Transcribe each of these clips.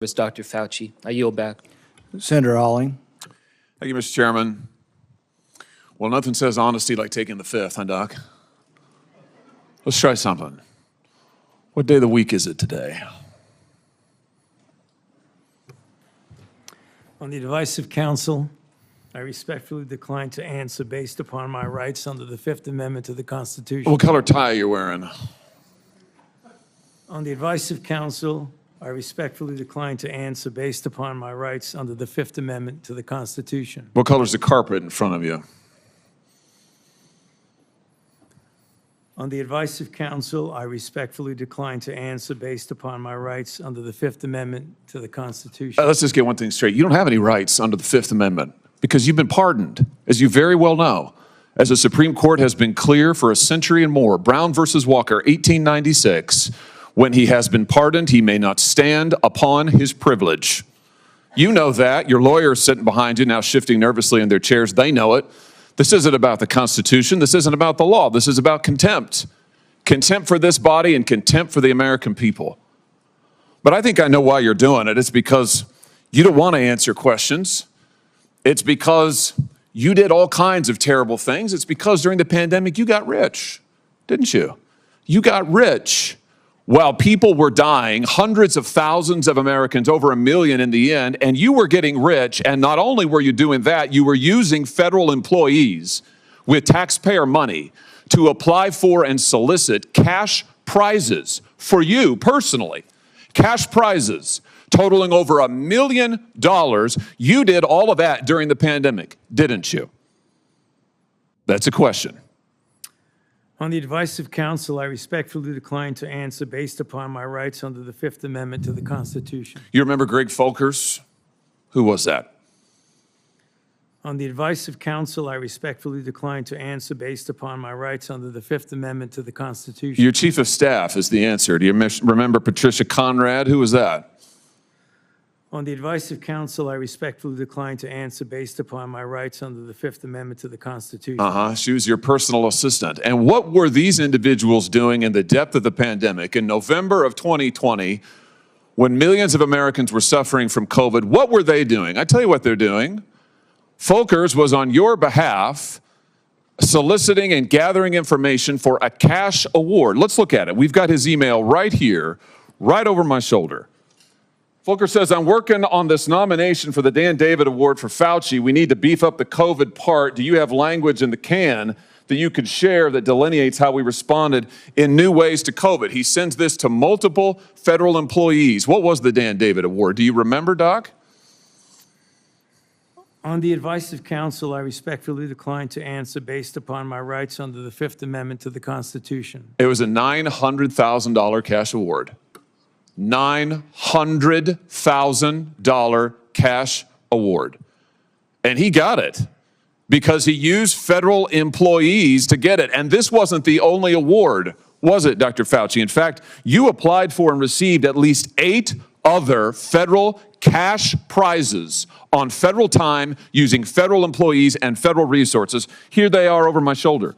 was Dr. Fauci. I yield back. Senator Hawley. Thank you, Mr. Chairman. Well, nothing says honesty like taking the fifth, huh, Doc? Let's try something. What day of the week is it today? On the advice of counsel, I respectfully decline to answer based upon my rights under the Fifth Amendment to the Constitution. What color tie are you wearing? On the advice of counsel, I respectfully decline to answer based upon my rights under the Fifth Amendment to the Constitution. What color's the carpet in front of you? On the advice of counsel, I respectfully decline to answer based upon my rights under the Fifth Amendment to the Constitution. Let's just get one thing straight. You don't have any rights under the Fifth Amendment because you've been pardoned, as you very well know. As the Supreme Court has been clear for a century and more, Brown versus Walker, 1896, when he has been pardoned, he may not stand upon his privilege. You know that. Your lawyers sitting behind you now shifting nervously in their chairs. They know it. This isn't about the Constitution. This isn't about the law. This is about contempt. Contempt for this body and contempt for the American people. But I think I know why you're doing it. It's because you don't want to answer questions. It's because you did all kinds of terrible things. It's because during the pandemic you got rich, didn't you? You got rich while people were dying, hundreds of thousands of Americans, over 1 million in the end, and you were getting rich, and not only were you doing that, you were using federal employees with taxpayer money to apply for and solicit cash prizes for you personally, cash prizes totaling over $1 million. You did all of that during the pandemic, didn't you? That's a question. On the advice of counsel, I respectfully decline to answer based upon my rights under the Fifth Amendment to the Constitution. You remember Greg Folkers? Who was that? On the advice of counsel, I respectfully decline to answer based upon my rights under the Fifth Amendment to the Constitution. Your chief of staff is the answer. Do you remember Patricia Conrad? Who was that? On the advice of counsel, I respectfully decline to answer based upon my rights under the Fifth Amendment to the Constitution. She was your personal assistant. And what were these individuals doing in the depth of the pandemic in November of 2020 when millions of Americans were suffering from COVID? What were they doing? I tell you what they're doing. Folkers was on your behalf soliciting and gathering information for a cash award. Let's look at it. We've got his email right here, right over my shoulder. Folkers says, I'm working on this nomination for the Dan David Award for Fauci. We need to beef up the COVID part. Do you have language in the can that you could share that delineates how we responded in new ways to COVID? He sends this to multiple federal employees. What was the Dan David Award? Do you remember, Doc? On the advice of counsel, I respectfully decline to answer based upon my rights under the Fifth Amendment to the Constitution. It was a $900,000 cash award. $900,000 cash award. And he got it because he used federal employees to get it. And this wasn't the only award, was it, Dr. Fauci? In fact, you applied for and received at least 8 other federal cash prizes on federal time using federal employees and federal resources. Here they are over my shoulder.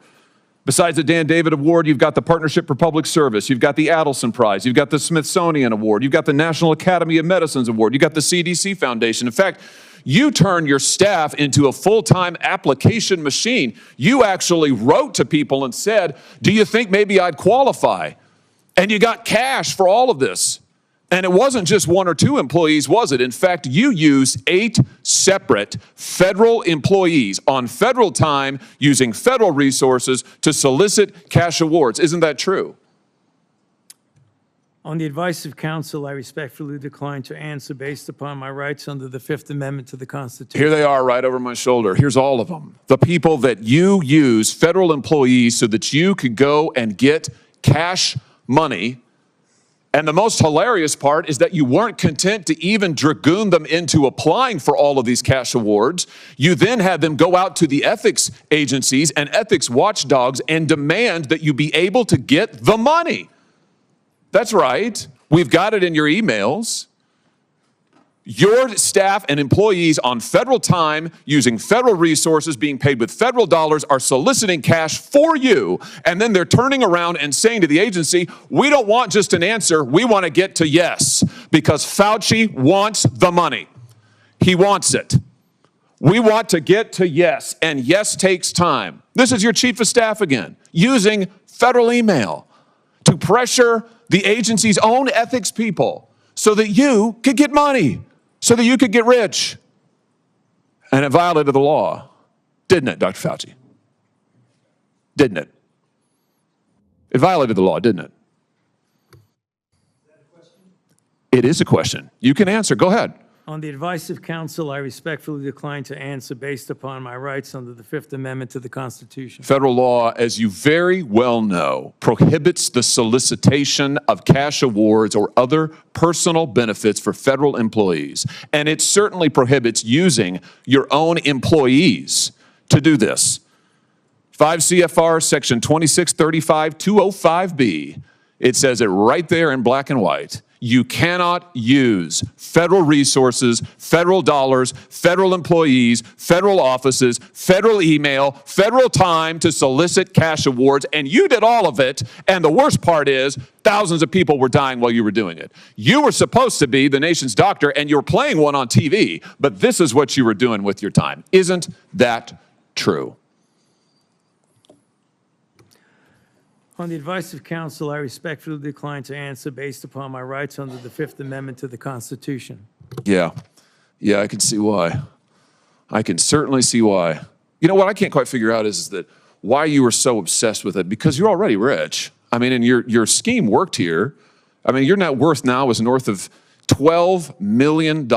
Besides the Dan David Award, you've got the Partnership for Public Service, you've got the Adelson Prize, you've got the Smithsonian Award, you've got the National Academy of Medicine's Award, you've got the CDC Foundation. In fact, you turned your staff into a full-time application machine. You actually wrote to people and said, do you think maybe I'd qualify? And you got cash for all of this. And it wasn't just 1 or 2 employees, was it? In fact, you used 8 separate federal employees on federal time using federal resources to solicit cash awards. Isn't that true? On the advice of counsel, I respectfully decline to answer based upon my rights under the Fifth Amendment to the Constitution. Here they are right over my shoulder. Here's all of them. The people that you use, federal employees, so that you could go and get cash money. And the most hilarious part is that you weren't content to even dragoon them into applying for all of these cash awards. You then had them go out to the ethics agencies and ethics watchdogs and demand that you be able to get the money. That's right. We've got it in your emails. Your staff and employees on federal time, using federal resources, being paid with federal dollars, are soliciting cash for you, and then they're turning around and saying to the agency, we don't want just an answer, we want to get to yes, because Fauci wants the money. He wants it. We want to get to yes, and yes takes time. This is your chief of staff again, using federal email to pressure the agency's own ethics people so that you could get money, so that you could get rich. And it violated the law, didn't it, Dr. Fauci? Didn't it? It violated the law, didn't it? It is a question. You can answer. Go ahead. On the advice of counsel, I respectfully decline to answer based upon my rights under the Fifth Amendment to the Constitution. Federal law, as you very well know, prohibits the solicitation of cash awards or other personal benefits for federal employees. And it certainly prohibits using your own employees to do this. 5 CFR section 2635-205B, it says it right there in black and white. You cannot use federal resources, federal dollars, federal employees, federal offices, federal email, federal time to solicit cash awards, and you did all of it, and the worst part is thousands of people were dying while you were doing it. You were supposed to be the nation's doctor, and you were playing one on TV, but this is what you were doing with your time. Isn't that true? On the advice of counsel, I respectfully decline to answer based upon my rights under the Fifth Amendment to the Constitution. Yeah, I can see why. I can certainly see why. You know what I can't quite figure out is that why you were so obsessed with it, because you're already rich. I mean, and your scheme worked here. I mean, your net worth now is north of $12 million.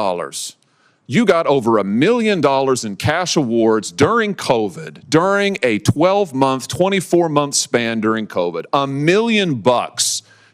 You got over $1 million in cash awards during COVID, during a 12-month, 24-month span during COVID. $1 million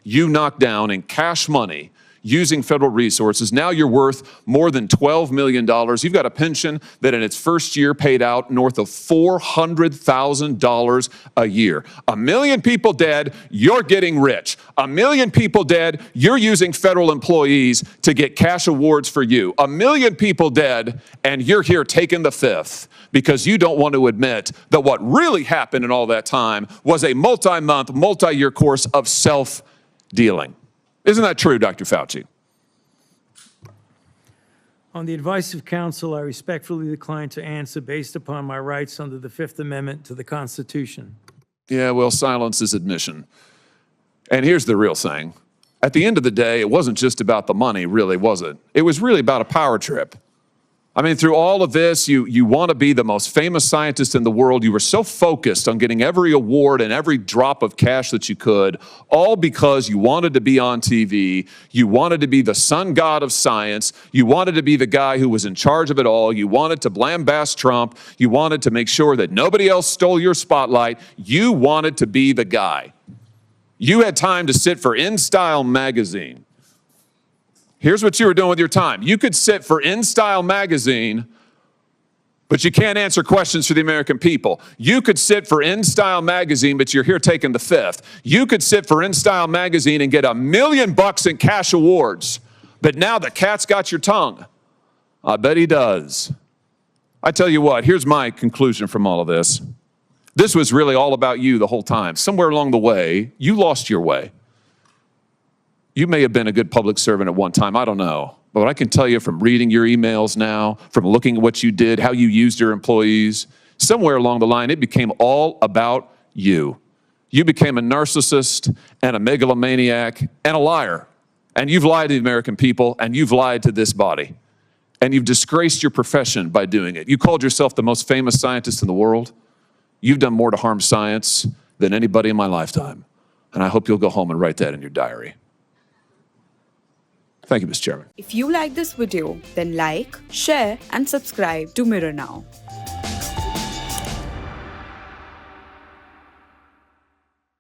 you knocked down in cash money using federal resources. Now you're worth more than $12 million. You've got a pension that in its first year paid out north of $400,000 a year. 1 million people dead, you're getting rich. 1 million people dead, you're using federal employees to get cash awards for you. 1 million people dead, and you're here taking the fifth because you don't want to admit that what really happened in all that time was a multi-month, multi-year course of self-dealing. Isn't that true, Dr. Fauci? On the advice of counsel, I respectfully decline to answer based upon my rights under the Fifth Amendment to the Constitution. Yeah, well, silence is admission. And here's the real thing. At the end of the day, it wasn't just about the money, really, was it? It was really about a power trip. I mean, through all of this, you want to be the most famous scientist in the world. You were so focused on getting every award and every drop of cash that you could, all because you wanted to be on TV. You wanted to be the sun god of science. You wanted to be the guy who was in charge of it all. You wanted to lambast Trump. You wanted to make sure that nobody else stole your spotlight. You wanted to be the guy. You had time to sit for InStyle magazine. Here's what you were doing with your time. You could sit for InStyle magazine, but you can't answer questions for the American people. You could sit for InStyle magazine, but you're here taking the fifth. You could sit for InStyle magazine and get $1 million in cash awards, but now the cat's got your tongue. I bet he does. I tell you what, here's my conclusion from all of this. This was really all about you the whole time. Somewhere along the way, you lost your way. You may have been a good public servant at one time, I don't know. But I can tell you from reading your emails now, from looking at what you did, how you used your employees, somewhere along the line, it became all about you. You became a narcissist and a megalomaniac and a liar. And you've lied to the American people, and you've lied to this body. And you've disgraced your profession by doing it. You called yourself the most famous scientist in the world. You've done more to harm science than anybody in my lifetime. And I hope you'll go home and write that in your diary. Thank you, Mr. Chairman. If you like this video, then like, share and subscribe to Mirror Now.